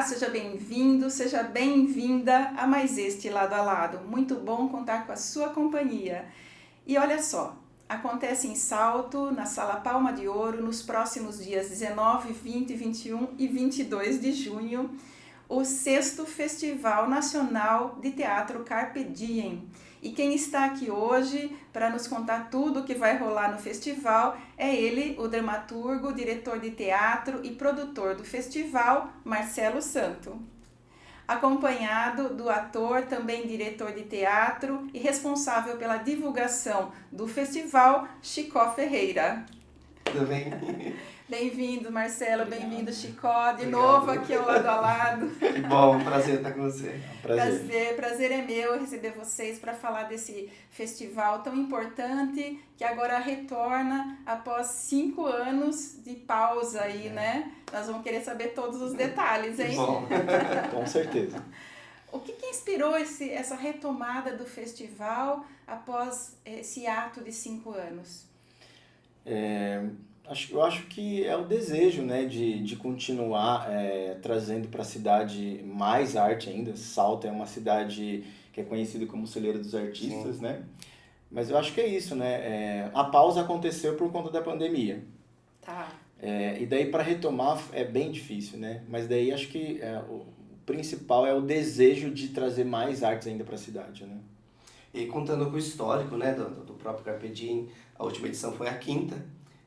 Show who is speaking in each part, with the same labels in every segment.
Speaker 1: seja bem-vindo, seja bem-vinda a mais este Lado a Lado. Muito bom contar com a sua companhia. E olha só, acontece em Salto, na Sala Palma de Ouro, nos próximos dias 19, 20, 21 e 22 de junho, o 6º Festival Nacional de Teatro Carpe Diem. E quem está aqui hoje para nos contar tudo o que vai rolar no festival é ele, o dramaturgo, diretor de teatro e produtor do festival, Marcelo Santo. Acompanhado do ator, também diretor de teatro e responsável pela divulgação do festival, Chicó Ferreira.
Speaker 2: Tudo bem?
Speaker 1: Bem-vindo, Marcelo, bem-vindo, Chicó, de novo aqui ao Lado a Lado.
Speaker 2: Que bom, prazer estar com você.
Speaker 1: Prazer é meu receber vocês para falar desse festival tão importante que agora retorna após 5 anos de pausa aí, né? Nós vamos querer saber todos os detalhes, hein?
Speaker 2: Bom,
Speaker 3: com certeza.
Speaker 1: O que inspirou essa retomada do festival após esse ato de 5 anos?
Speaker 3: Eu acho que é o desejo, né, de continuar trazendo para a cidade mais arte ainda. Salto é uma cidade que é conhecida como celeira dos artistas, né? Mas eu acho que é isso, né? A pausa aconteceu por conta da pandemia.
Speaker 1: Tá.
Speaker 3: E daí para retomar é bem difícil, né? Mas daí acho que o principal é o desejo de trazer mais artes ainda para a cidade, né?
Speaker 2: E contando com o histórico, né, do próprio Carpe Diem, a última edição foi a 5ª.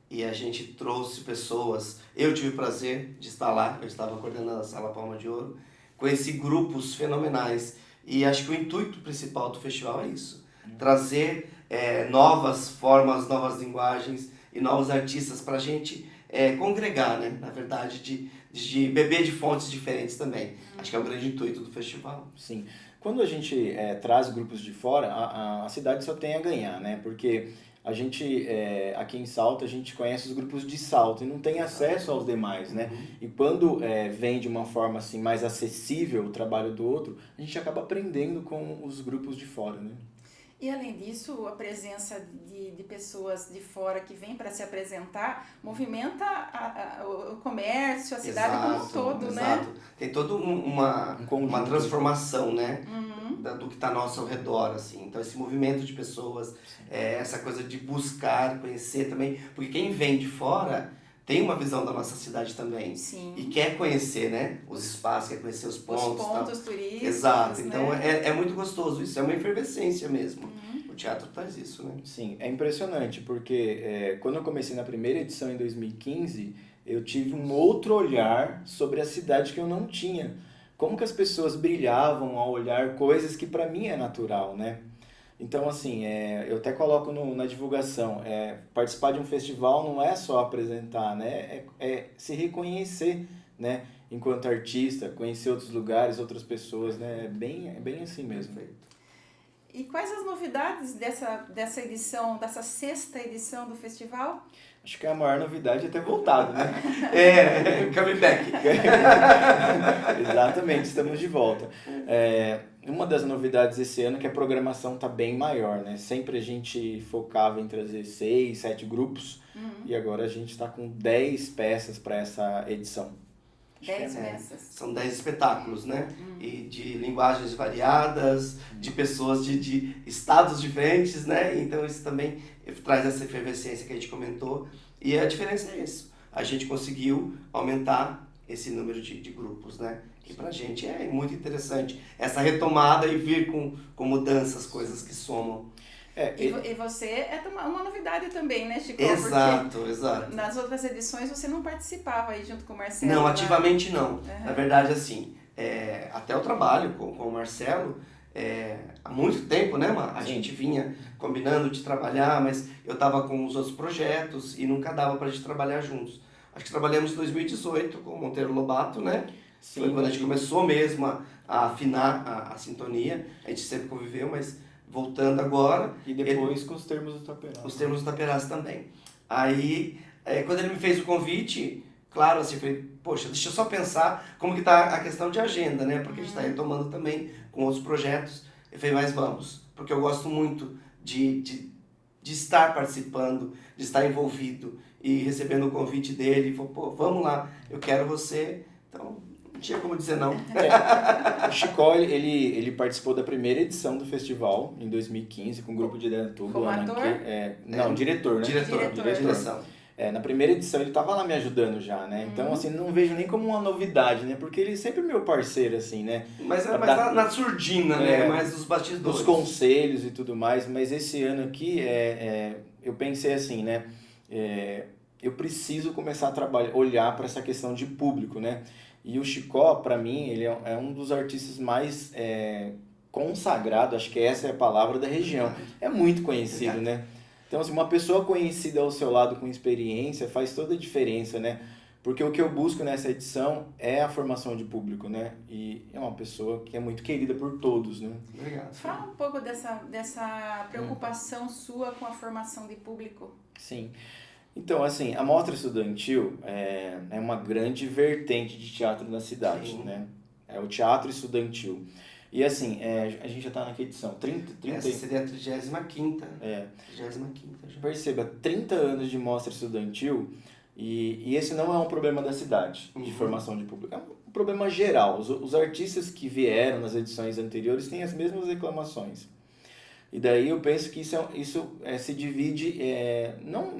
Speaker 2: E a gente trouxe pessoas, eu tive o prazer de estar lá, eu estava coordenando a Sala Palma de Ouro, conheci grupos fenomenais. E acho que o intuito principal do festival é isso, trazer novas formas, novas linguagens e novos artistas para a gente congregar, né? Na verdade, de beber de fontes diferentes também. Acho que é o grande intuito do festival.
Speaker 3: Sim. Quando a gente traz grupos de fora, a cidade só tem a ganhar, né? Porque a gente, aqui em Salto, a gente conhece os grupos de Salto e não tem acesso aos demais, né? E quando vem de uma forma assim, mais acessível o trabalho do outro, a gente acaba aprendendo com os grupos de fora, né?
Speaker 1: E além disso, a presença de pessoas de fora que vêm para se apresentar movimenta o comércio, a cidade como um todo, né?
Speaker 2: Tem toda uma transformação, né? Do que está ao nosso redor, assim. Então, esse movimento de pessoas, essa coisa de buscar, conhecer também. Porque quem vem de fora tem uma visão da nossa cidade também.
Speaker 1: Sim.
Speaker 2: E quer conhecer, né? Os espaços, quer conhecer os pontos.
Speaker 1: Os pontos turísticos.
Speaker 2: Exato.
Speaker 1: Né?
Speaker 2: Então, é muito gostoso isso. É uma efervescência mesmo. O teatro traz isso, né?
Speaker 3: Sim, é impressionante, porque quando eu comecei na primeira edição em 2015, eu tive um outro olhar sobre a cidade que eu não tinha. Como que as pessoas brilhavam ao olhar coisas que para mim é natural, né? Então, assim, eu até coloco na divulgação, participar de um festival não é só apresentar, né? É se reconhecer, né? Enquanto artista, conhecer outros lugares, outras pessoas, né? É bem assim mesmo.
Speaker 2: Perfeito.
Speaker 1: E quais as novidades dessa edição, dessa 6ª edição do festival?
Speaker 3: Acho que a maior novidade é ter voltado, né?
Speaker 2: Coming back.
Speaker 3: Exatamente, estamos de volta. Uma das novidades esse ano é que a programação está bem maior, né? Sempre a gente focava em trazer 6, 7 grupos e agora a gente está com 10 peças para essa edição.
Speaker 1: 10 peças.
Speaker 2: São 10 espetáculos, né? E de linguagens variadas, de pessoas de estados diferentes, né? Então isso também traz essa efervescência que a gente comentou. E a diferença é isso. A gente conseguiu aumentar esse número de grupos, né? E pra gente é muito interessante essa retomada e vir com mudanças, coisas que somam.
Speaker 1: E você é uma novidade também, né, Chico?
Speaker 2: Exato.
Speaker 1: Nas outras edições você não participava aí junto com o Marcelo?
Speaker 2: Não, ativamente não.
Speaker 1: Uhum.
Speaker 2: Na verdade, assim, até o trabalho com o Marcelo, há muito tempo, né, a gente vinha combinando de trabalhar, mas eu estava com os outros projetos e nunca dava pra gente trabalhar juntos. Acho que trabalhamos em 2018 com o Monteiro Lobato, né? Sim, foi quando a gente começou mesmo a afinar a sintonia. A gente sempre conviveu, mas voltando agora...
Speaker 3: E depois com os Termos do Taperás.
Speaker 2: Os Termos do Taperás também. Aí, quando ele me fez o convite, claro, assim, falei, poxa, deixa eu só pensar como que tá a questão de agenda, né? Porque a gente está retomando também com outros projetos. Eu falei, mas vamos, porque eu gosto muito de estar participando, de estar envolvido. E recebendo o convite dele, falou, pô, vamos lá, eu quero você. Então, Não tinha como dizer não.
Speaker 3: O Chicó, ele participou da primeira edição do festival, em 2015, com o grupo de Dayatuba.
Speaker 1: Como ator?
Speaker 3: Não, diretor, né?
Speaker 2: Diretor. Direção.
Speaker 3: Na primeira edição ele estava lá me ajudando já, né? Então, assim, não vejo nem como uma novidade, né? Porque ele é sempre meu parceiro, assim, né?
Speaker 2: Mas era mais na surdina, né? Mais dos bastidores.
Speaker 3: Dos conselhos e tudo mais. Mas esse ano aqui, eu pensei assim, né? Eu preciso começar a olhar para essa questão de público, né? E o Chicó, para mim, ele é um dos artistas mais consagrado, acho que essa é a palavra, da região. É muito conhecido, né? Então, assim, uma pessoa conhecida ao seu lado com experiência faz toda a diferença, né? Porque o que eu busco nessa edição é a formação de público, né? E é uma pessoa que é muito querida por todos, né?
Speaker 2: Obrigado.
Speaker 1: Fala um pouco dessa preocupação sua com a formação de público.
Speaker 3: Sim. Então, assim, a Mostra Estudantil é uma grande vertente de teatro na cidade,
Speaker 2: Sim.
Speaker 3: né? É o teatro estudantil. E assim, a gente já está na que edição? 30?
Speaker 2: Essa seria a 35ª. 35ª já.
Speaker 3: Perceba, 30 anos de mostra estudantil e esse não é um problema da cidade, de formação de público. É um problema geral. Os artistas que vieram nas edições anteriores têm as mesmas reclamações. E daí eu penso que isso se divide... Não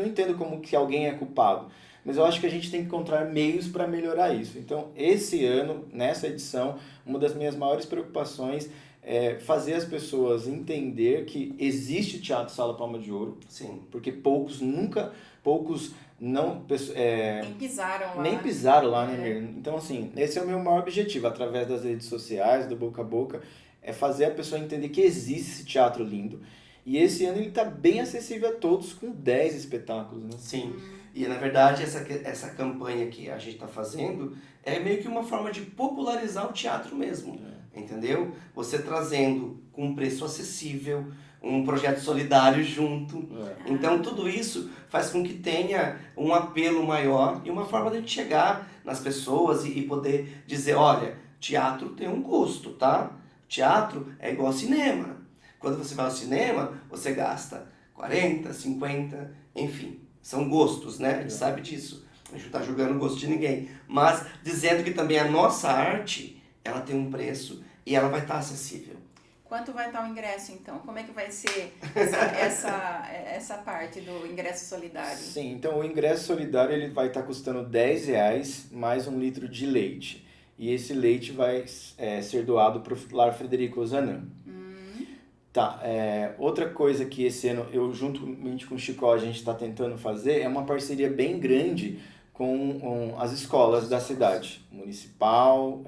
Speaker 3: entendo como que alguém é culpado, mas eu acho que a gente tem que encontrar meios para melhorar isso. Então, esse ano, nessa edição, uma das minhas maiores preocupações é fazer as pessoas entender que existe teatro Sala Palma de Ouro.
Speaker 2: Sim.
Speaker 3: Porque poucos nem
Speaker 1: pisaram lá.
Speaker 3: Nem pisaram lá, né, Mir? Então, assim, esse é o meu maior objetivo, através das redes sociais, do boca a boca, é fazer a pessoa entender que existe esse teatro lindo. E esse ano ele está bem acessível a todos, com 10 espetáculos, né?
Speaker 2: Sim. E, na verdade, essa campanha que a gente está fazendo é meio que uma forma de popularizar o teatro mesmo, entendeu? Você trazendo com um preço acessível, um projeto solidário junto. Então, tudo isso faz com que tenha um apelo maior e uma forma de a gente chegar nas pessoas e poder dizer, olha, teatro tem um custo, tá? Teatro é igual ao cinema. Quando você vai ao cinema, você gasta 40, 50, enfim. São gostos, né? A gente sabe disso. A gente não está julgando o gosto de ninguém. Mas dizendo que também a nossa arte, ela tem um preço e ela vai estar acessível.
Speaker 1: Quanto vai estar o ingresso, então? Como é que vai ser essa parte do ingresso solidário?
Speaker 3: Sim, então o ingresso solidário ele vai estar custando R$10 mais 1 litro de leite. E esse leite vai ser doado para o Lar Frederico Ozanam. Tá, outra coisa que esse ano eu juntamente com o Chicó a gente está tentando fazer é uma parceria bem grande com as escolas da cidade, municipal,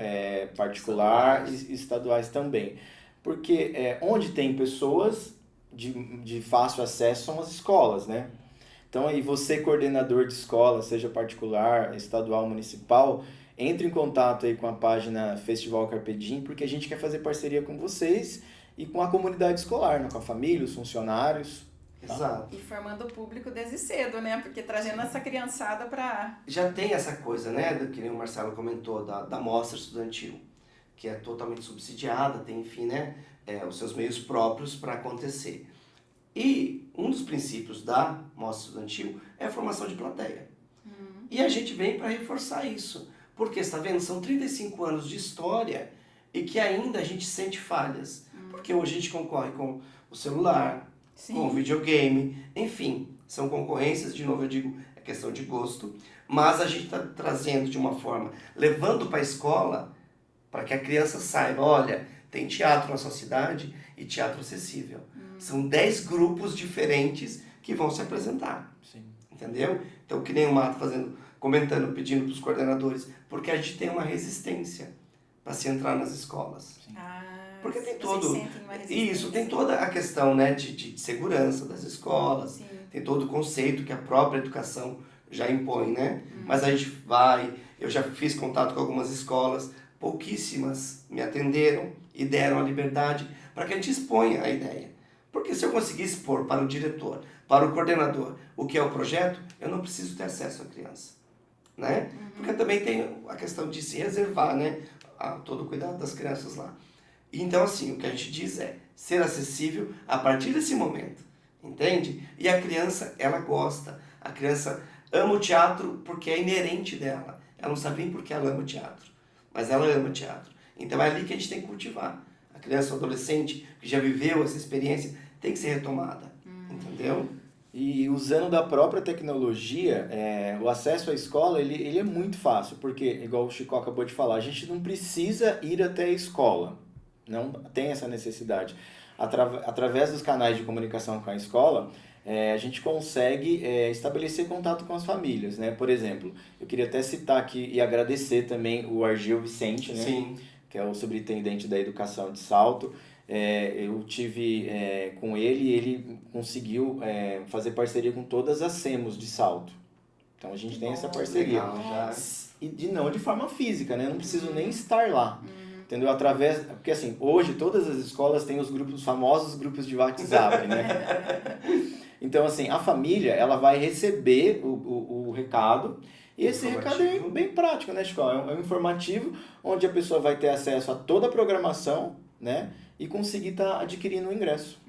Speaker 3: particular e estaduais também. Porque onde tem pessoas de fácil acesso são as escolas, né? Então aí você, coordenador de escola, seja particular, estadual, municipal, entre em contato aí com a página Festival Carpe Diem, porque a gente quer fazer parceria com vocês e com a comunidade escolar, né? Com a família, os funcionários. Tá?
Speaker 2: Exato.
Speaker 1: E formando o público desde cedo, né? Porque trazendo essa criançada para...
Speaker 2: Já tem essa coisa, né? Que nem o Marcelo comentou, da mostra estudantil, que é totalmente subsidiada, tem, enfim, né? Os seus meios próprios para acontecer. E um dos princípios da mostra estudantil é a formação de plateia. E a gente vem para reforçar isso. Porque, você está vendo? São 35 anos de história e que ainda a gente sente falhas. Porque hoje a gente concorre com o celular, com o videogame, enfim, são concorrências, de novo eu digo, é questão de gosto, mas a gente está trazendo de uma forma, levando para a escola, para que a criança saiba, olha, tem teatro na sua cidade e teatro acessível. São 10 grupos diferentes que vão se apresentar.
Speaker 3: Sim.
Speaker 2: Entendeu? Então, que nem o Mato comentando, pedindo para os coordenadores, porque a gente tem uma resistência para se entrar nas escolas. Porque tem tem toda a questão, né, de segurança das escolas, tem todo o conceito que a própria educação já impõe, né? Mas a gente eu já fiz contato com algumas escolas, pouquíssimas me atenderam e deram a liberdade para que a gente exponha a ideia. Porque se eu conseguir expor para o diretor, para o coordenador, o que é o projeto, eu não preciso ter acesso à criança, né? Porque também tem a questão de se reservar, né, a todo o cuidado das crianças lá. Então, assim, o que a gente diz é ser acessível a partir desse momento, entende? E a criança, ela gosta. A criança ama o teatro porque é inerente dela. Ela não sabe nem por que ela ama o teatro. mas ela ama teatro. Então é ali que a gente tem que cultivar. A criança ou adolescente que já viveu essa experiência tem que ser retomada, entendeu?
Speaker 3: E usando da própria tecnologia, o acesso à escola ele é muito fácil, porque, igual o Chico acabou de falar, a gente não precisa ir até a escola, não tem essa necessidade. Através dos canais de comunicação com a escola, a gente consegue estabelecer contato com as famílias, né? Por exemplo, eu queria até citar aqui e agradecer também o Argil Vicente, né?
Speaker 2: Sim.
Speaker 3: Que é o superintendente da educação de Salto. Eu tive com ele e ele conseguiu fazer parceria com todas as SEMOS de Salto. Então a gente tem essa parceria.
Speaker 2: Legal, já.
Speaker 3: E não de forma física, né? Eu não preciso nem estar lá. Entendeu? Porque assim, hoje todas as escolas têm os famosos grupos de WhatsApp, né? Então assim, a família, ela vai receber o recado. E esse recado é bem prático, né, Chico? É um informativo onde a pessoa vai ter acesso a toda a programação, né? E conseguir estar adquirindo o ingresso.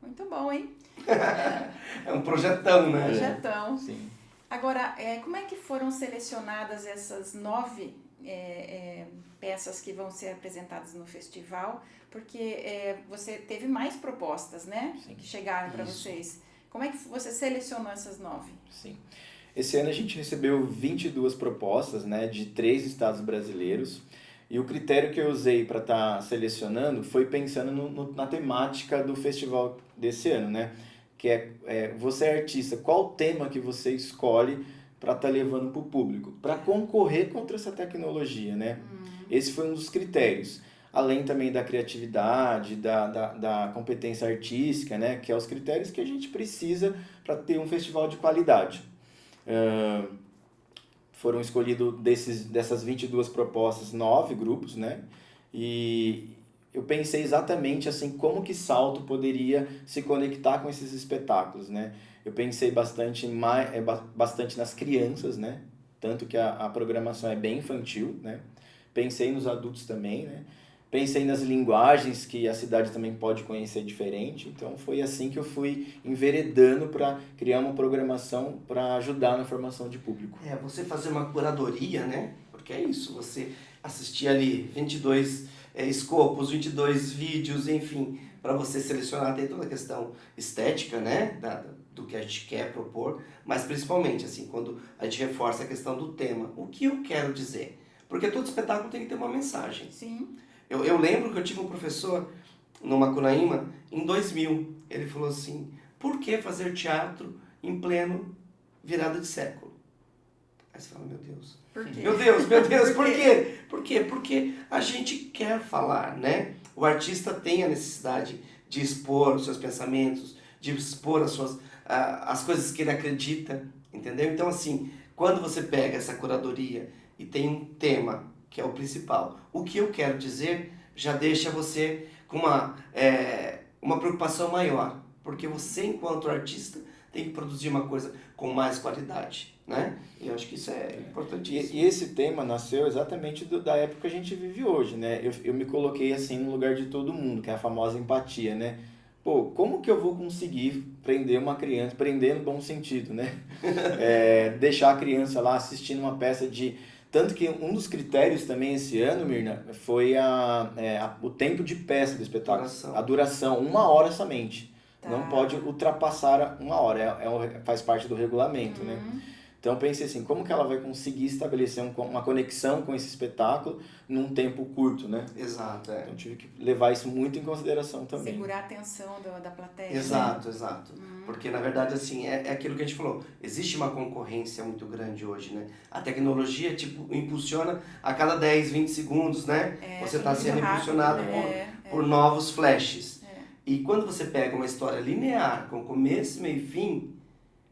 Speaker 1: Muito bom, hein?
Speaker 2: É um projetão, né?
Speaker 1: Projetão.
Speaker 3: Sim.
Speaker 1: Agora, como é que foram selecionadas essas 9 peças que vão ser apresentadas no festival? Porque você teve mais propostas, né?
Speaker 3: Sim.
Speaker 1: Que chegaram para vocês. Como é que você selecionou essas 9?
Speaker 3: Sim. Esse ano a gente recebeu 22 propostas, né, de 3 estados brasileiros. E o critério que eu usei para estar selecionando foi pensando na temática do festival desse ano, né? Que você é artista, qual tema que você escolhe para estar levando para o público? Para concorrer contra essa tecnologia, né? Esse foi um dos critérios. Além também da criatividade, da competência artística, né? Que é os critérios que a gente precisa para ter um festival de qualidade. Foram escolhidos dessas 22 propostas 9 grupos, né? E eu pensei exatamente assim como que Salto poderia se conectar com esses espetáculos, né? Eu pensei bastante nas crianças, né? Tanto que a programação é bem infantil, né? Pensei nos adultos também, né? Pensei nas linguagens que a cidade também pode conhecer diferente. Então, foi assim que eu fui enveredando para criar uma programação para ajudar na formação de público.
Speaker 2: Você fazer uma curadoria, né? Porque é isso, você assistir ali 22 escopos, 22 vídeos, enfim, para você selecionar, tem toda a questão estética, né? Do que a gente quer propor, mas principalmente, assim, quando a gente reforça a questão do tema. O que eu quero dizer? Porque todo espetáculo tem que ter uma mensagem.
Speaker 1: Sim.
Speaker 2: Eu lembro que eu tive um professor no Macunaíma em 2000. Ele falou assim, por que fazer teatro em pleno virada de século? Aí você fala, meu Deus.
Speaker 1: Por quê?
Speaker 2: Meu Deus, por quê? Por quê? Porque a gente quer falar, né? O artista tem a necessidade de expor os seus pensamentos, de expor as coisas que ele acredita, entendeu? Então, assim, quando você pega essa curadoria e tem um tema que é o principal. O que eu quero dizer já deixa você com uma preocupação maior, porque você, enquanto artista, tem que produzir uma coisa com mais qualidade, né? E eu acho que isso é importantíssimo.
Speaker 3: E esse tema nasceu exatamente da época que a gente vive hoje, né? Eu me coloquei assim no lugar de todo mundo, que é a famosa empatia, né? Pô, como que eu vou conseguir prender uma criança, prender no bom sentido, né? Deixar a criança lá assistindo uma peça de... Tanto que um dos critérios também esse ano, Mirna, foi o tempo de peça do espetáculo. A duração, 1 hora somente. Tá. Não pode ultrapassar 1 hora, faz parte do regulamento, né? Então eu pensei assim, como que ela vai conseguir estabelecer uma conexão com esse espetáculo num tempo curto, né?
Speaker 2: Exato,
Speaker 3: Então tive que levar isso muito em consideração também.
Speaker 1: Segurar a atenção da plateia.
Speaker 2: Exato, né? Exato. Porque, na verdade, assim, é aquilo que a gente falou. Existe uma concorrência muito grande hoje, né? A tecnologia, impulsiona a cada 10, 20 segundos, né? Você está sendo impulsionado por novos flashes. E quando você pega uma história linear, com começo, meio e fim,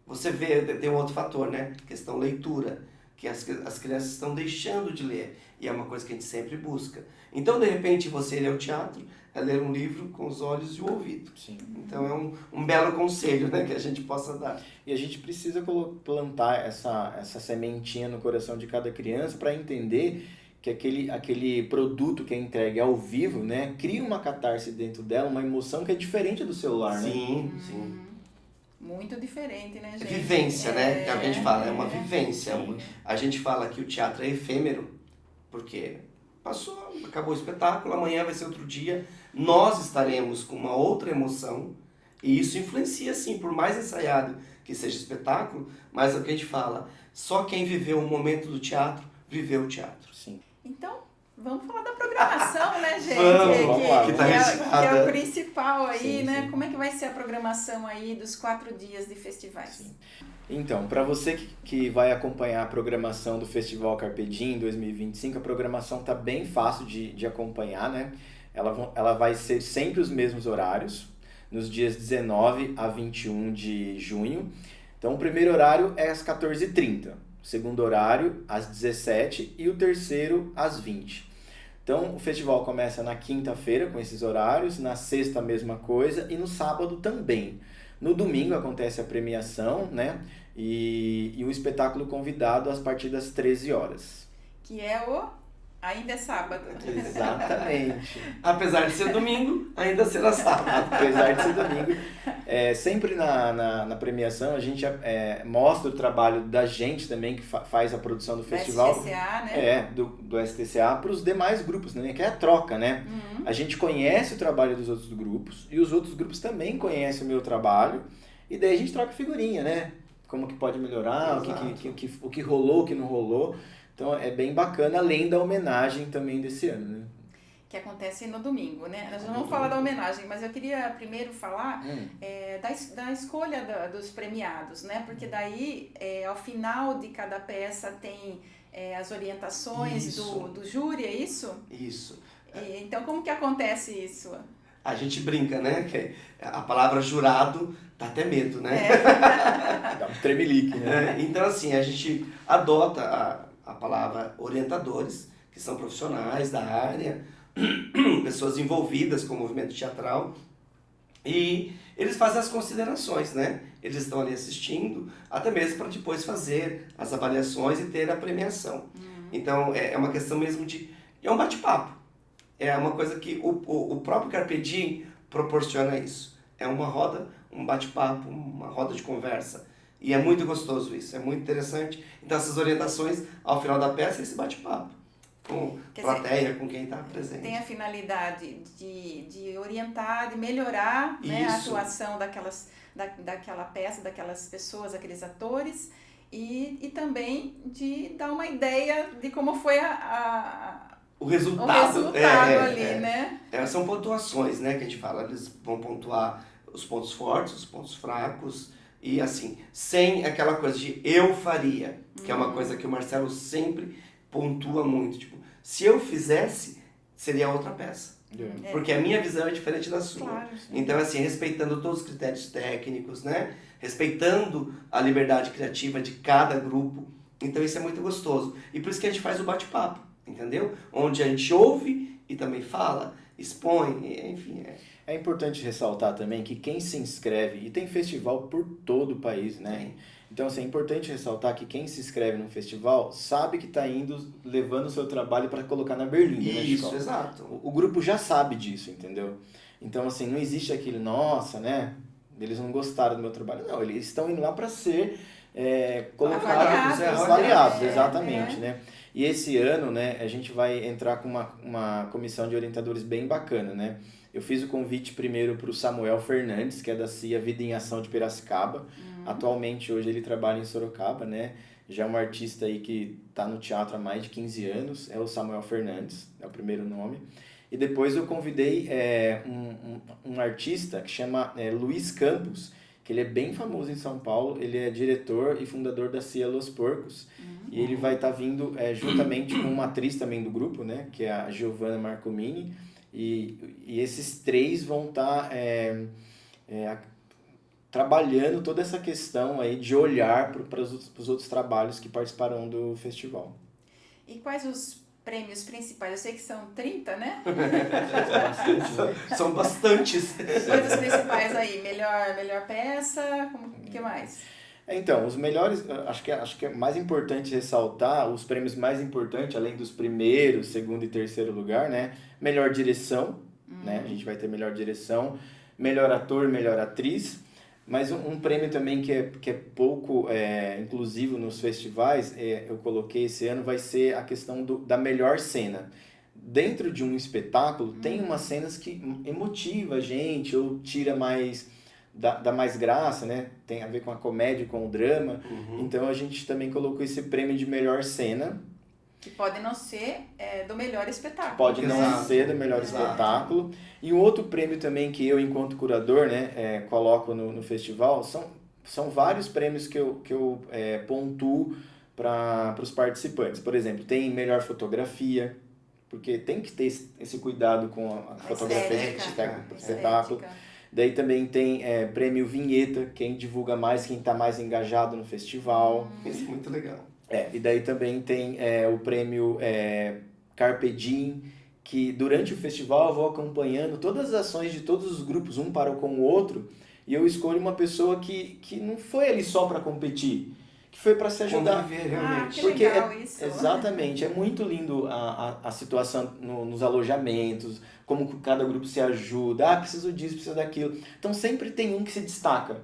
Speaker 2: você vê, tem um outro fator, né? Questão leitura, que as crianças estão deixando de ler. E é uma coisa que a gente sempre busca. Então, de repente, você lê o teatro, é ler um livro com os olhos e o ouvido.
Speaker 3: Sim.
Speaker 2: Então, é um belo conselho, né, que a gente possa dar.
Speaker 3: E a gente precisa plantar essa sementinha no coração de cada criança para entender que aquele produto que é entregue ao vivo, né, cria uma catarse dentro dela, uma emoção que é diferente do celular, né?
Speaker 2: Sim, sim.
Speaker 1: Muito diferente, né, gente?
Speaker 2: Vivência, né? É o que a gente fala, é uma vivência. A gente fala que o teatro é efêmero, Porque passou, acabou o espetáculo, amanhã vai ser outro dia, nós estaremos com uma outra emoção, e isso influencia, sim, por mais ensaiado que seja espetáculo, mas é o que a gente fala, só quem viveu o momento do teatro, viveu o teatro.
Speaker 3: Sim.
Speaker 1: Então, vamos falar da programação, né, gente?
Speaker 3: Vamos lá.
Speaker 1: Que
Speaker 2: tá
Speaker 1: é
Speaker 2: recheada.
Speaker 1: o principal aí,
Speaker 3: Sim,
Speaker 1: né?
Speaker 3: sim.
Speaker 1: Como é que vai ser a programação aí dos 4 dias de festivais?
Speaker 3: Sim. Então, para você que vai acompanhar a programação do Festival Carpe Diem 2025, a programação tá bem fácil de acompanhar, né? Ela vai ser sempre os mesmos horários, nos dias 19 a 21 de junho. Então, o primeiro horário é às 14h30, o segundo horário às 17h e o terceiro às 20h. Então, o festival começa na quinta-feira com esses horários, na sexta a mesma coisa e no sábado também. No domingo acontece a premiação, né? E o espetáculo convidado a partir das 13 horas.
Speaker 1: Que é o... Ainda é sábado.
Speaker 3: Exatamente.
Speaker 2: Apesar de ser domingo, ainda será sábado.
Speaker 3: Apesar de ser domingo. Sempre na premiação a gente mostra o trabalho da gente também, que faz a produção do festival.
Speaker 1: Do STCA, né?
Speaker 3: Do STCA para os demais grupos, né? Que é a troca, né?
Speaker 1: Uhum.
Speaker 3: A gente conhece o trabalho dos outros grupos e os outros grupos também conhecem o meu trabalho. E daí a gente troca figurinha, né? Como que pode melhorar, o que rolou, o que não rolou. Então é bem bacana, além da homenagem também desse ano, né?
Speaker 1: Que acontece no domingo, né? Nós vamos falar da homenagem, mas eu queria primeiro falar da escolha dos premiados, né? Porque daí, ao final de cada peça, tem as orientações do júri, é isso?
Speaker 2: Isso.
Speaker 1: Então, como que acontece isso?
Speaker 2: A gente brinca, né? Que a palavra jurado dá até medo, né?
Speaker 3: Dá um tremelique, né?
Speaker 2: Então, assim, a gente adota a palavra orientadores, que são profissionais da área, pessoas envolvidas com o movimento teatral, e eles fazem as considerações, né? Eles estão ali assistindo, até mesmo para depois fazer as avaliações e ter a premiação. Então, é uma questão mesmo é um bate-papo. É uma coisa que o próprio Carpe Diem proporciona isso. É uma roda, um bate-papo, uma roda de conversa. E é muito gostoso isso, é muito interessante. Então essas orientações, ao final da peça, esse bate-papo com plateia, com quem está presente.
Speaker 1: Tem a finalidade de orientar, de melhorar, né, a atuação daquela peça, daquelas pessoas, daqueles atores, e também de dar uma ideia de como foi
Speaker 2: o resultado
Speaker 1: ali, né?
Speaker 2: São pontuações, né, que a gente fala. Eles vão pontuar os pontos fortes, os pontos fracos, e assim, sem aquela coisa de eu faria, que é uma coisa que o Marcelo sempre pontua muito. Tipo, se eu fizesse, seria outra peça. Porque a minha visão é diferente da sua.
Speaker 1: Claro,
Speaker 2: então, assim, respeitando todos os critérios técnicos, né? Respeitando a liberdade criativa de cada grupo. Então, isso é muito gostoso. E por isso que a gente faz o bate-papo, entendeu? Onde a gente ouve e também fala, expõe, enfim.
Speaker 3: É importante ressaltar também que quem se inscreve, e tem festival por todo o país, né? Então, assim, é importante ressaltar que quem se inscreve no festival sabe que está indo, levando o seu trabalho para colocar na berlinda, né, Chico?
Speaker 2: Isso, exato.
Speaker 3: O grupo já sabe disso, entendeu? Então, assim, não existe aquele, nossa, né? Eles não gostaram do meu trabalho. Não, eles estão indo lá para ser colocados, avaliados, exatamente, né? E esse ano, né, a gente vai entrar com uma comissão de orientadores bem bacana, né? Eu fiz o convite primeiro para o Samuel Fernandes, que é da CIA Vida em Ação de Piracicaba. Atualmente, hoje, ele trabalha em Sorocaba, né? Já é um artista aí que está no teatro há mais de 15 anos. É o Samuel Fernandes, é o primeiro nome. E depois eu convidei um artista que chama Luiz Campos, que ele é bem famoso em São Paulo. Ele é diretor e fundador da CIA Los Porcos. E ele vai estar vindo juntamente com uma atriz também do grupo, né? Que é a Giovanna Marcomini. E esses três vão estar trabalhando toda essa questão aí de olhar para os outros trabalhos que participarão do festival.
Speaker 1: E quais os prêmios principais? Eu sei que são 30, né?
Speaker 2: São bastantes.
Speaker 1: Quais os principais aí? Melhor peça? O que mais?
Speaker 3: Então, os melhores, acho que é mais importante ressaltar os prêmios mais importantes, além dos primeiro, segundo e terceiro lugar, né? Melhor direção, né? A gente vai ter melhor direção, melhor ator, melhor atriz, Mas um prêmio também que é pouco inclusivo nos festivais, eu coloquei esse ano, vai ser a questão da melhor cena. Dentro de um espetáculo, tem umas cenas que emotiva a gente, ou tira mais, dá mais graça, né? Tem a ver com a comédia, com o drama. Então a gente também colocou esse prêmio de melhor cena.
Speaker 1: Que pode não ser do melhor espetáculo.
Speaker 3: Pode não
Speaker 2: Exato.
Speaker 3: ser do melhor espetáculo. E um outro prêmio também que eu, enquanto curador, né, coloco no festival, são vários prêmios que eu pontuo para os participantes. Por exemplo, tem melhor fotografia, porque tem que ter esse cuidado com a fotografia do espetáculo. Daí também tem prêmio vinheta, quem divulga mais, quem está mais engajado no festival.
Speaker 2: Isso é muito legal.
Speaker 3: E daí também tem o prêmio Carpe Diem, que durante o festival eu vou acompanhando todas as ações de todos os grupos, um para com o outro, e eu escolho uma pessoa que não foi ali só para competir, que foi para se ajudar.
Speaker 2: Conviver, realmente.
Speaker 1: Que legal isso.
Speaker 3: Exatamente, é muito lindo a situação nos alojamentos, como cada grupo se ajuda, preciso disso, preciso daquilo. Então sempre tem um que se destaca.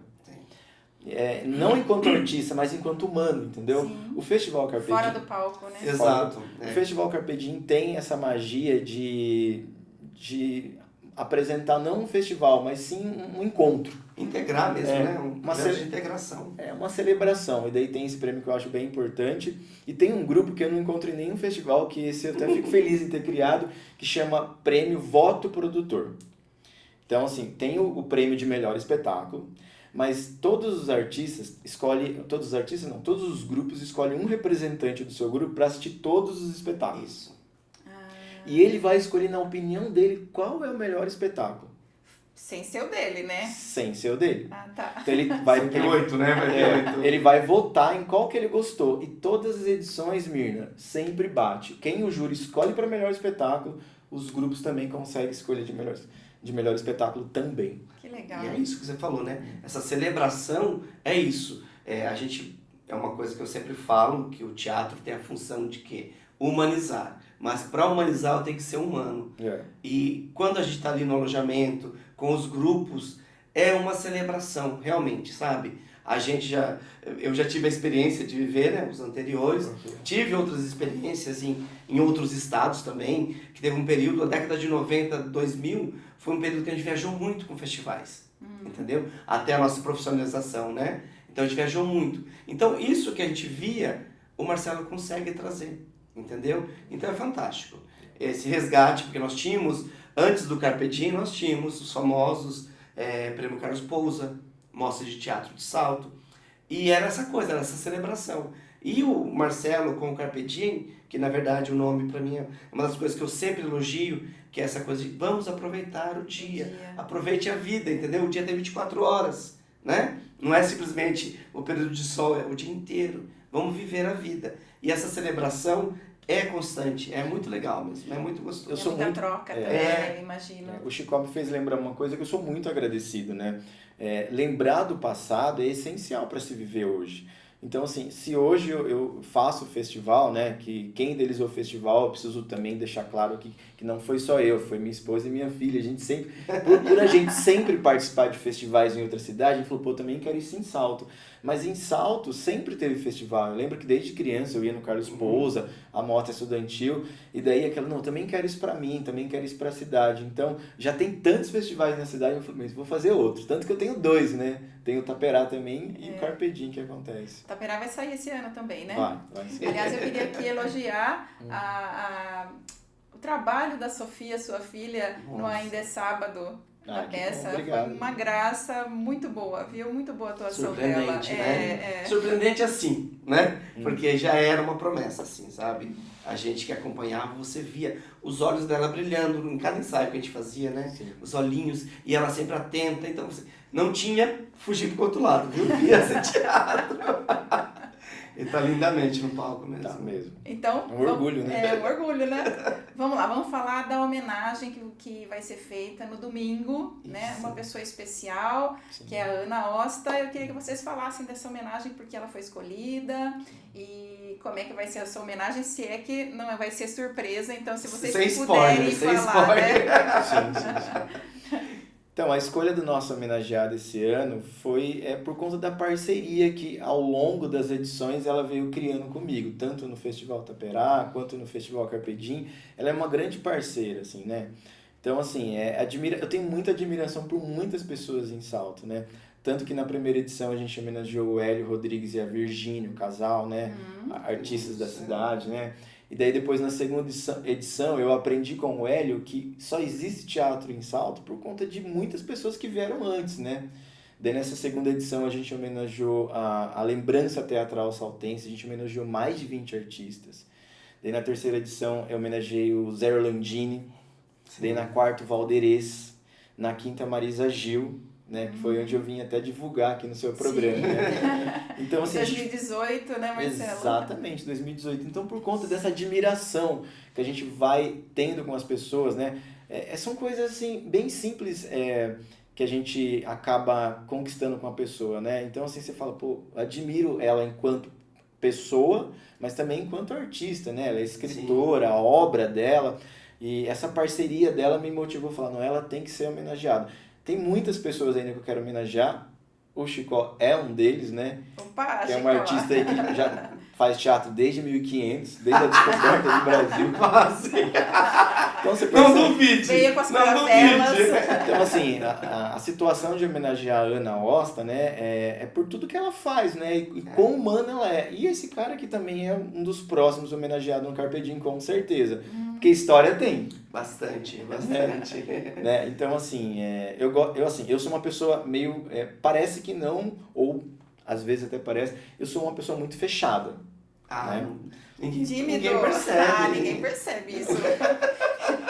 Speaker 3: Não enquanto artista, mas enquanto humano, entendeu?
Speaker 1: Sim.
Speaker 3: O Festival Carpe Diem...
Speaker 1: Fora do palco, né?
Speaker 2: Exato.
Speaker 3: O Festival Carpe Diem tem essa magia de apresentar não um festival, mas sim um encontro.
Speaker 2: Integrar mesmo, né?
Speaker 3: Uma
Speaker 2: de integração.
Speaker 3: É uma celebração, e daí tem esse prêmio que eu acho bem importante. E tem um grupo que eu não encontro em nenhum festival, que esse eu até fico feliz em ter criado, que chama Prêmio Voto Produtor. Então, assim, tem o prêmio de melhor espetáculo, mas todos os grupos escolhem um representante do seu grupo para assistir todos os espetáculos.
Speaker 2: Isso.
Speaker 3: E ele vai escolher, na opinião dele, qual é o melhor espetáculo.
Speaker 1: Sem ser o dele, né?
Speaker 3: Sem ser o dele.
Speaker 1: Tá.
Speaker 3: Então ele vai
Speaker 2: Tem 8, né? Vai ter 8.
Speaker 3: ele vai votar em qual que ele gostou. E todas as edições, Mirna, sempre bate. Quem o júri escolhe para melhor espetáculo, os grupos também conseguem escolher de melhor espetáculo também.
Speaker 1: Que legal.
Speaker 2: E é isso que você falou, né? Essa celebração é isso. É uma coisa que eu sempre falo, que o teatro tem a função de quê? Humanizar. Mas para humanizar tem que ser humano. E quando a gente está ali no alojamento, com os grupos, é uma celebração, realmente, sabe? Eu já tive a experiência de viver, né, os anteriores, tive outras experiências em outros estados também, que teve um período, a década de 90, 2000, foi um período que a gente viajou muito com festivais, entendeu? Até a nossa profissionalização, né? Então a gente viajou muito. Então isso que a gente via, o Marcelo consegue trazer, entendeu? Então é fantástico. Esse resgate, porque nós tínhamos, antes do Carpe Diem, nós tínhamos os famosos Prêmio Carlos Pousa, Mostra de Teatro de Salto, e era essa coisa, era essa celebração. E o Marcelo com o Carpe Diem, que na verdade o nome para mim é uma das coisas que eu sempre elogio, que é essa coisa de vamos aproveitar o dia, aproveite a vida, entendeu? O dia tem 24 horas, né? Não é simplesmente o período de sol, é o dia inteiro. Vamos viver a vida. E essa celebração é constante, é muito legal mesmo, é muito gostoso.
Speaker 3: Eu sou
Speaker 1: muita
Speaker 3: muito
Speaker 1: troca também, imagino.
Speaker 3: O Chico me fez lembrar uma coisa que eu sou muito agradecido, né? Lembrar do passado é essencial para se viver hoje. Então, assim, se hoje eu faço o festival, né, que quem idealizou o festival, eu preciso também deixar claro que não foi só eu, foi minha esposa e minha filha. A gente sempre, por a gente sempre participar de festivais em outra cidade, a gente falou, pô, também quero isso em Salto. Mas em Salto sempre teve festival. Eu lembro que desde criança eu ia no Carlos Pousa, a Mota Estudantil, e daí aquela, não, também quero isso pra mim, também quero isso pra cidade. Então, já tem tantos festivais na cidade, eu falei, mas vou fazer outros. Tanto que eu tenho 2, né? Tem o Taperá também e o Carpe Diem que acontece.
Speaker 1: O Taperá vai sair esse ano também, né?
Speaker 3: Vai sim.
Speaker 1: Aliás, eu queria aqui elogiar o trabalho da Sofia, sua filha, no Ainda é Sábado, na peça. Foi uma graça muito boa, viu? Muito boa a atuação dela.
Speaker 2: Surpreendente, né? Surpreendente assim, né? Porque já era uma promessa, assim, sabe? A gente que acompanhava, você via os olhos dela brilhando em cada ensaio que a gente fazia, né? Sim. Os olhinhos, e ela sempre atenta, então você não tinha fugir pro outro lado, viu? Via esse teatro. E tá lindamente no palco mesmo.
Speaker 3: Tá mesmo.
Speaker 1: Então,
Speaker 3: um orgulho, né?
Speaker 1: É um orgulho, né? Vamos lá, vamos falar da homenagem que vai ser feita no domingo, né? Uma pessoa especial, que é a Ana Osta. Eu queria que vocês falassem dessa homenagem, porque ela foi escolhida e como é que vai ser essa homenagem, se é que não vai ser surpresa. Então, se vocês puderem falar, né?
Speaker 3: Sim. Então, a escolha do nosso homenageado esse ano foi por conta da parceria que, ao longo das edições, ela veio criando comigo, tanto no Festival Taperá, quanto no Festival Carpe Diem. Ela é uma grande parceira, assim, né? Então, assim, eu tenho muita admiração por muitas pessoas em Salto, né? Tanto que na primeira edição a gente homenageou o Hélio Rodrigues e a Virgínia, o casal, né? Artistas da cidade, né? E daí depois na segunda edição eu aprendi com o Hélio que só existe teatro em Salto por conta de muitas pessoas que vieram antes, né? Daí nessa segunda edição a gente homenageou a Lembrança Teatral Saltense, a gente homenageou mais de 20 artistas. Daí na terceira edição eu homenageei o Zé Orlandini, daí na quarta o Valderez, na quinta Marisa Gil, né, que foi onde eu vim até divulgar aqui no seu programa, né? Então, assim,
Speaker 1: 2018, né, Marcelo?
Speaker 3: Exatamente, 2018. Então, por conta dessa admiração que a gente vai tendo com as pessoas, né, são coisas assim bem simples que a gente acaba conquistando com a pessoa, né? Então, assim, você fala, pô, admiro ela enquanto pessoa, mas também enquanto artista, né? Ela é escritora, a obra dela, e essa parceria dela me motivou a falar, não, ela tem que ser homenageada. Tem muitas pessoas ainda que eu quero homenagear. O Chicó é um deles, né?
Speaker 1: Opa,
Speaker 3: que é um artista aí que já faz teatro desde 1500, desde a descoberta do Brasil.
Speaker 2: Quase.
Speaker 3: Então, você
Speaker 2: Não
Speaker 3: percebe...
Speaker 2: duvide.
Speaker 1: Veio com as
Speaker 2: Não
Speaker 1: caravelas.
Speaker 2: duvide.
Speaker 3: Então, assim, a situação de homenagear a Ana Osta, né, é por tudo que ela faz, né, e quão humana ela é. E esse cara aqui também é um dos próximos homenageados no Carpe Diem, com certeza. Porque história tem.
Speaker 2: Bastante.
Speaker 3: Né? Então, assim, eu sou uma pessoa meio... parece que não, ou às vezes até parece, eu sou uma pessoa muito fechada. Né?
Speaker 1: Tímido.
Speaker 2: Ninguém percebe.
Speaker 1: Ninguém percebe isso.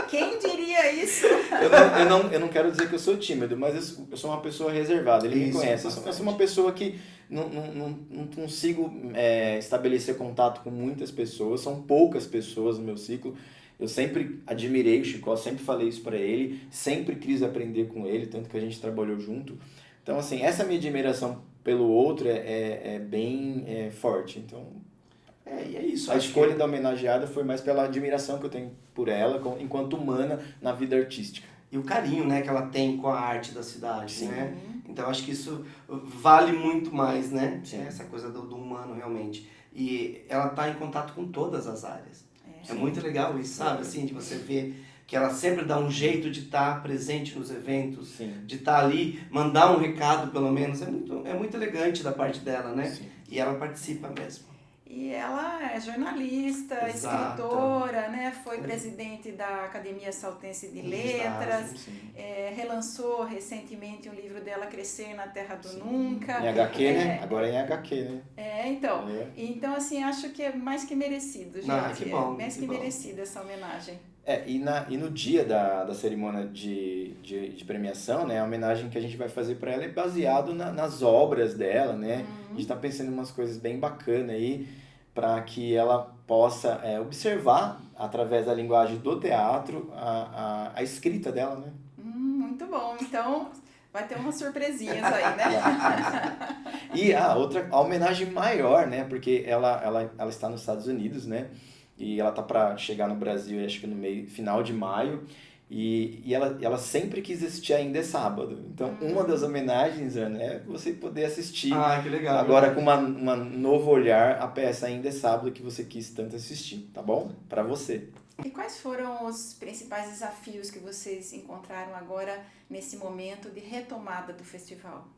Speaker 1: Quem diria isso?
Speaker 3: Eu não quero dizer que eu sou tímido, mas eu sou uma pessoa reservada, ele me conhece. Eu sou uma pessoa que não consigo estabelecer contato com muitas pessoas, são poucas pessoas no meu ciclo. Eu sempre admirei o Chicó, sempre falei isso pra ele, sempre quis aprender com ele, tanto que a gente trabalhou junto. Então, assim, essa minha admiração pelo outro é bem forte. Então,
Speaker 2: e é isso.
Speaker 3: a escolha da homenageada foi mais pela admiração que eu tenho por ela, enquanto humana, na vida artística.
Speaker 2: E o carinho, né, que ela tem com a arte da cidade,
Speaker 3: Sim.
Speaker 2: né? Então, acho que isso vale muito mais, né?
Speaker 3: Sim.
Speaker 2: Essa coisa do humano, realmente. E ela está em contato com todas as áreas. É muito legal isso, sabe? Assim, de você ver que ela sempre dá um jeito de estar presente nos eventos,
Speaker 3: Sim.
Speaker 2: de estar ali, mandar um recado, pelo menos. É muito elegante da parte dela, né?
Speaker 3: Sim.
Speaker 2: E ela participa mesmo.
Speaker 1: E ela é jornalista,
Speaker 2: Exato.
Speaker 1: escritora, né? Foi presidente da Academia Saltense de Letras, relançou recentemente um livro dela, Crescer na Terra do Nunca.
Speaker 3: Em HQ, né? Agora é em HQ, né?
Speaker 1: Então, assim, acho que é mais que merecido, gente.
Speaker 2: Que bom,
Speaker 1: mais que merecido essa homenagem.
Speaker 3: E no dia da cerimônia de premiação, né, a homenagem que a gente vai fazer para ela é baseado nas obras dela, né? A gente está pensando em umas coisas bem bacanas aí, para que ela possa observar, através da linguagem do teatro, a escrita dela, né?
Speaker 1: Muito bom. Então, vai ter umas surpresinhas aí, né?
Speaker 3: E a homenagem maior, né? Porque ela está nos Estados Unidos, né? E ela tá para chegar no Brasil, acho que no final de maio. E ela sempre quis assistir Ainda é Sábado. Então, uma das homenagens, Ana, é você poder assistir
Speaker 2: que legal,
Speaker 3: agora com um novo olhar a peça Ainda é Sábado que você quis tanto assistir, tá bom? Para você.
Speaker 1: E quais foram os principais desafios que vocês encontraram agora nesse momento de retomada do festival?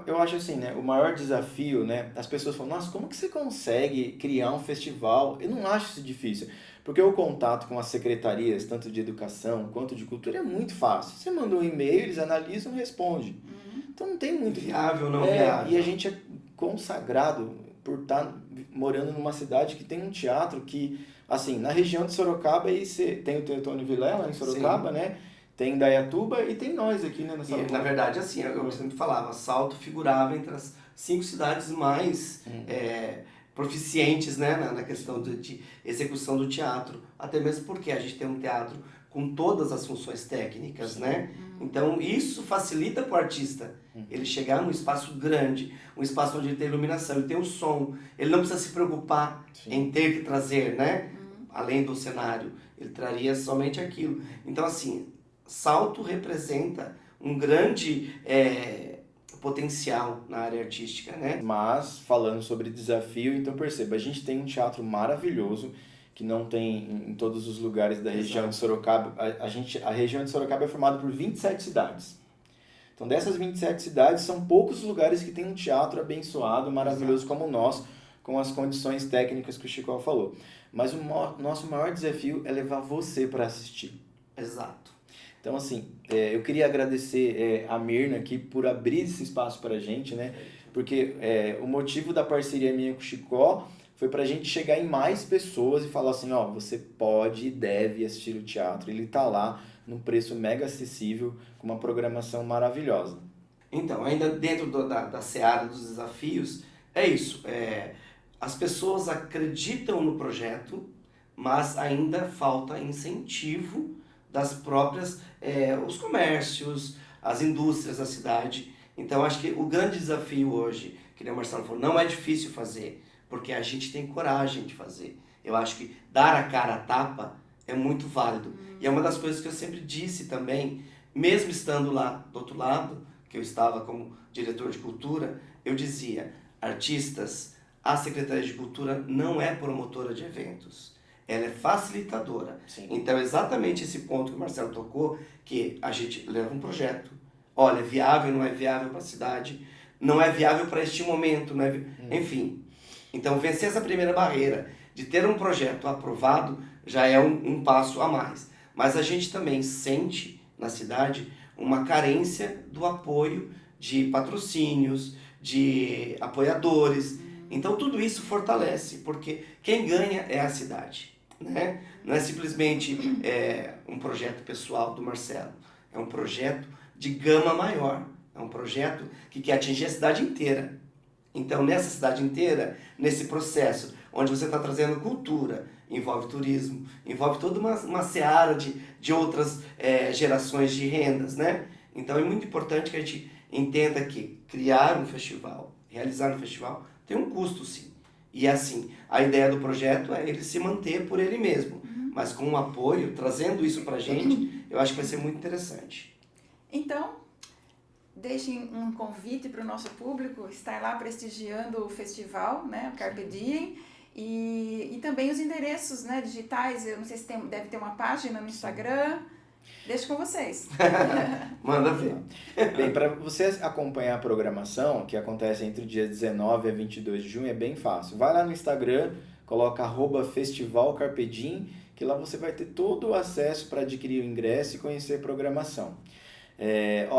Speaker 3: Eu acho assim, né? O maior desafio, né? As pessoas falam, nossa, como que você consegue criar um festival? Eu não acho isso difícil, porque o contato com as secretarias, tanto de educação quanto de cultura, é muito fácil. Você manda um e-mail, eles analisam e respondem. Então não tem muito...
Speaker 2: Viável, não viável.
Speaker 3: E a gente é consagrado por estar morando numa cidade que tem um teatro que, assim, na região de Sorocaba, aí você tem o Teatro Vilela, em Sorocaba, né? Tem Indaiatuba e tem nós aqui, né?
Speaker 2: Na verdade, assim, eu sempre falava, Salto figurava entre as 5 cidades mais proficientes, né, na questão de execução do teatro. Até mesmo porque a gente tem um teatro com todas as funções técnicas, né? Então, isso facilita para o artista ele chegar num espaço grande, um espaço onde ele tem iluminação, ele tem o som. Ele não precisa se preocupar em ter que trazer, né? Além do cenário, ele traria somente aquilo. Então, assim... Salto representa um grande potencial na área artística, né?
Speaker 3: Mas, falando sobre desafio, então perceba, a gente tem um teatro maravilhoso, que não tem em todos os lugares da região de Sorocaba. A região de Sorocaba é formada por 27 cidades. Então, dessas 27 cidades, são poucos lugares que tem um teatro abençoado, maravilhoso como o nosso, com as condições técnicas que o Chico falou. Mas o nosso maior desafio é levar você para assistir.
Speaker 2: Exato.
Speaker 3: Então, assim, eu queria agradecer a Mirna aqui por abrir esse espaço para a gente, né? Porque o motivo da parceria minha com o Chico foi para a gente chegar em mais pessoas e falar assim, ó, você pode e deve assistir o teatro. Ele está lá num preço mega acessível, com uma programação maravilhosa.
Speaker 2: Então, ainda dentro da seara dos desafios, é isso. As pessoas acreditam no projeto, mas ainda falta incentivo das próprias, os comércios, as indústrias da cidade. Então, acho que o grande desafio hoje, que o Marcelo falou, não é difícil fazer, porque a gente tem coragem de fazer. Eu acho que dar a cara a tapa é muito válido. E é uma das coisas que eu sempre disse também, mesmo estando lá do outro lado, que eu estava como diretor de cultura, eu dizia, artistas, a Secretaria de Cultura não é promotora de eventos, ela é facilitadora.
Speaker 3: Sim.
Speaker 2: Então, exatamente esse ponto que o Marcelo tocou, que a gente leva um projeto, olha, é viável, não é viável para a cidade, não é viável para este momento, não é enfim. Então, vencer essa primeira barreira de ter um projeto aprovado já é um passo a mais. Mas a gente também sente na cidade uma carência do apoio de patrocínios, de apoiadores. Então tudo isso fortalece, porque quem ganha é a cidade, né? Não é simplesmente um projeto pessoal do Marcelo, é um projeto de gama maior, é um projeto que quer atingir a cidade inteira. Então nessa cidade inteira, nesse processo, onde você está trazendo cultura, envolve turismo, envolve toda uma seara de outras gerações de rendas, né? Então é muito importante que a gente entenda que criar um festival, realizar um festival, tem um custo sim. E assim, a ideia do projeto é ele se manter por ele mesmo, mas com um apoio, trazendo isso pra gente, eu acho que vai ser muito interessante.
Speaker 1: Então, deixem um convite para o nosso público estar lá prestigiando o festival, né, o Carpe Diem, e também os endereços, né, digitais. Eu não sei se deve ter uma página no Instagram. Deixo com vocês.
Speaker 2: Manda ver.
Speaker 3: Bem, para você acompanhar a programação, que acontece entre o dia 19 a 22 de junho, é bem fácil. Vai lá no Instagram, coloca @festivalcarpedim, que lá você vai ter todo o acesso para adquirir o ingresso e conhecer a programação.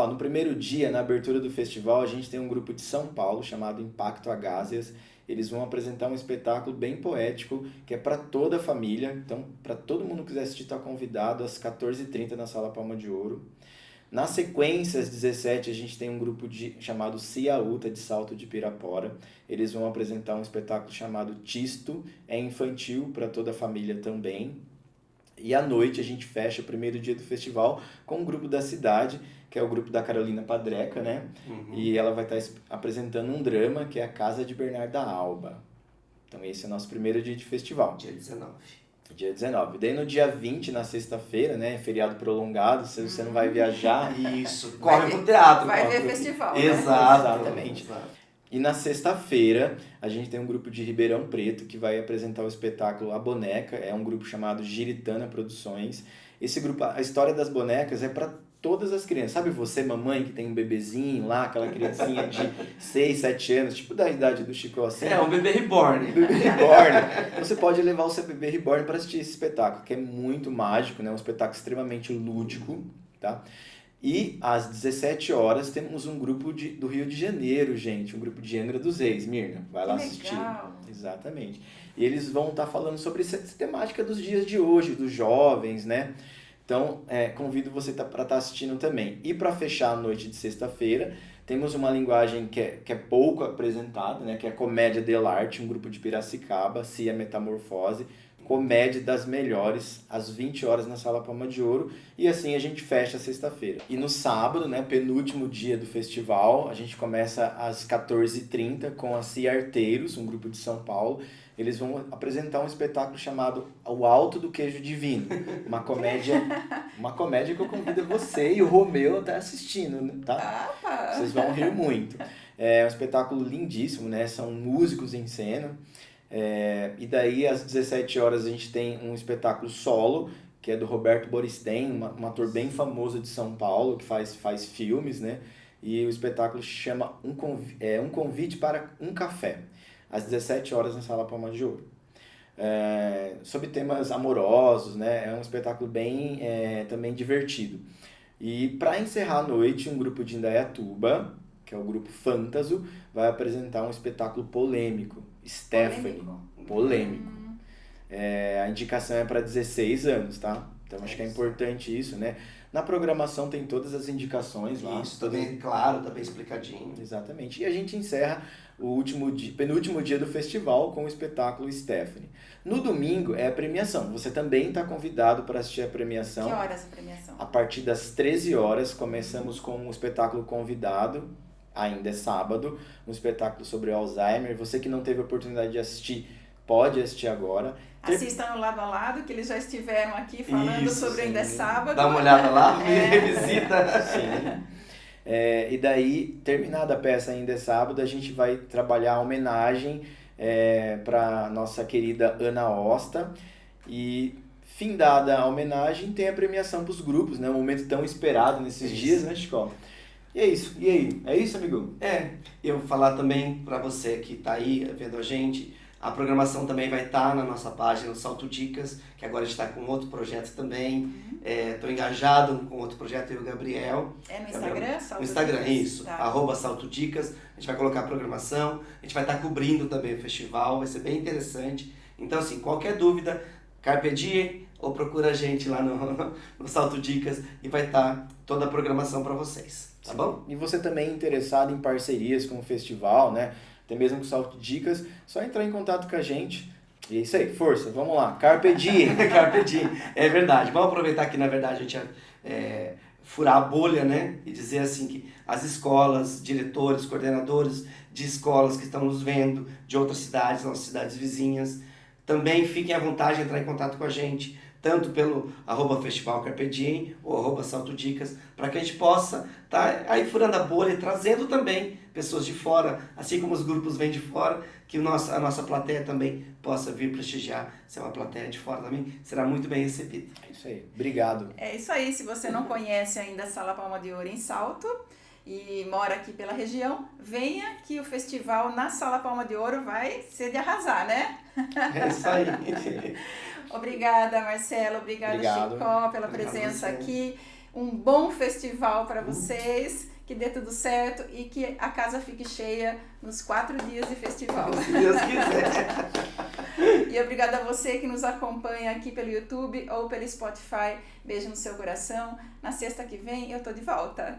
Speaker 3: No primeiro dia, na abertura do festival, a gente tem um grupo de São Paulo chamado Impacto Agásias. Eles vão apresentar um espetáculo bem poético, que é para toda a família. Então, para todo mundo que quiser assistir, está convidado às 14h30 na Sala Palma de Ouro. Na sequência, às 17h, a gente tem um grupo chamado Ciaúta, de Salto de Pirapora. Eles vão apresentar um espetáculo chamado Tisto, é infantil para toda a família também. E à noite a gente fecha o primeiro dia do festival com um grupo da cidade, que é o grupo da Carolina Padreca, né? E ela vai estar apresentando um drama, que é a Casa de Bernarda Alba. Então esse é o nosso primeiro dia de festival.
Speaker 2: Dia 19.
Speaker 3: Dia 19. Daí no dia 20, na sexta-feira, né? Feriado prolongado, se você não vai viajar.
Speaker 2: Isso, corre pro teatro.
Speaker 1: Vai ver festival.
Speaker 3: Exatamente.
Speaker 2: Exato.
Speaker 3: E na sexta-feira, a gente tem um grupo de Ribeirão Preto que vai apresentar o espetáculo A Boneca. É um grupo chamado Giritana Produções. Esse grupo, a história das bonecas é para todas as crianças. Sabe você, mamãe, que tem um bebezinho lá, aquela criancinha de 6, 7 anos, tipo da idade do Chico assim?
Speaker 2: É, um bebê reborn.
Speaker 3: Bebê reborn. Você pode levar o seu bebê reborn para assistir esse espetáculo, que é muito mágico, né? Um espetáculo extremamente lúdico, tá? E às 17h temos um grupo do Rio de Janeiro, gente, um grupo de Angra dos Reis. Mirna, vai lá assistir.
Speaker 1: Legal.
Speaker 3: Exatamente. E eles vão estar falando sobre essa temática dos dias de hoje, dos jovens, né? Então, convido você para estar assistindo também. E para fechar a noite de sexta-feira, temos uma linguagem que é pouco apresentada, né? Que é a Comédia dell'arte, um grupo de Piracicaba, Cia Metamorfose, comédia das melhores, às 20 horas na Sala Palma de Ouro. E assim a gente fecha a sexta-feira. E no sábado, né, penúltimo dia do festival, a gente começa às 14h30 com a Ciarteiros, um grupo de São Paulo. Eles vão apresentar um espetáculo chamado O Alto do Queijo Divino. Uma comédia que eu convido você e o Romeu a estar assistindo, tá? Vocês vão rir muito. É um espetáculo lindíssimo, né? São músicos em cena. E daí, às 17 horas, a gente tem um espetáculo solo, que é do Roberto Boristein, um ator bem famoso de São Paulo, que faz filmes, né? E o espetáculo chama Um Convite para um Café, às 17 horas na Sala Palma de Ouro. Sobre temas amorosos, né? É um espetáculo bem também divertido. E para encerrar a noite, um grupo de Indaiatuba, que é o grupo Fantaso, vai apresentar um espetáculo polêmico, Stephanie. Polêmico. A indicação é para 16 anos, tá? Então acho que é importante isso, né? Na programação tem todas as indicações lá.
Speaker 2: Isso, também claro, tá bem explicadinho.
Speaker 3: Exatamente. E a gente encerra o penúltimo dia do festival com o espetáculo Stephanie. No domingo é a premiação. Você também está convidado para assistir a premiação.
Speaker 1: Que horas a premiação?
Speaker 3: A partir das 13 horas, começamos com um espetáculo convidado, ainda é sábado, um espetáculo sobre Alzheimer. Você que não teve a oportunidade de assistir, pode assistir agora.
Speaker 1: Assista no Lado a Lado, que eles já estiveram aqui falando sobre Ainda é Sábado.
Speaker 2: Dá uma olhada lá, revisita.
Speaker 3: Sim. E daí, terminada a peça Ainda é Sábado, a gente vai trabalhar a homenagem para nossa querida Ana Osta. E, findada a homenagem, tem a premiação para os grupos, né? Um momento tão esperado nesses dias, né, Chico? E é isso. E aí? É isso, amigo?
Speaker 2: Eu vou falar também para você que tá aí vendo a gente. A programação também vai estar na nossa página, no Salto Dicas, que agora a gente está com outro projeto também. Estou engajado com outro projeto, eu e o Gabriel.
Speaker 1: No Instagram?
Speaker 2: No Instagram, isso.
Speaker 1: Tá.
Speaker 2: @Salto Dicas. A gente vai colocar a programação. A gente vai estar cobrindo também o festival. Vai ser bem interessante. Então, assim, qualquer dúvida, Carpe Diem, ou procura a gente lá no Salto Dicas e vai estar toda a programação para vocês. Tá bom?
Speaker 3: E você também interessado em parcerias com o festival, né? Até mesmo com o Salto Dicas, só entrar em contato com a gente. E é isso aí, força, vamos lá. Carpe Diem.
Speaker 2: Carpe Diem, é verdade. Vamos aproveitar que, na verdade, a gente furar a bolha, né? E dizer assim que as escolas, diretores, coordenadores de escolas que estão nos vendo, de outras cidades, nossas cidades vizinhas, também fiquem à vontade de entrar em contato com a gente, tanto pelo @Festival Carpe Diem ou @Salto Dicas, para que a gente possa estar aí furando a bolha e trazendo também pessoas de fora, assim como os grupos vêm de fora, que a nossa plateia também possa vir prestigiar. Se é uma plateia de fora também, será muito bem recebida.
Speaker 3: É isso aí, obrigado.
Speaker 1: É isso aí, se você não conhece ainda a Sala Palma de Ouro em Salto e mora aqui pela região, venha que o festival na Sala Palma de Ouro vai ser de arrasar, né?
Speaker 2: É isso aí.
Speaker 1: Obrigada, Marcelo. Obrigado. Chicó, pela presença aqui. Um bom festival para vocês. Que dê tudo certo e que a casa fique cheia nos 4 dias de festival.
Speaker 2: Se Deus quiser.
Speaker 1: E obrigada a você que nos acompanha aqui pelo YouTube ou pelo Spotify. Beijo no seu coração. Na sexta que vem eu tô de volta.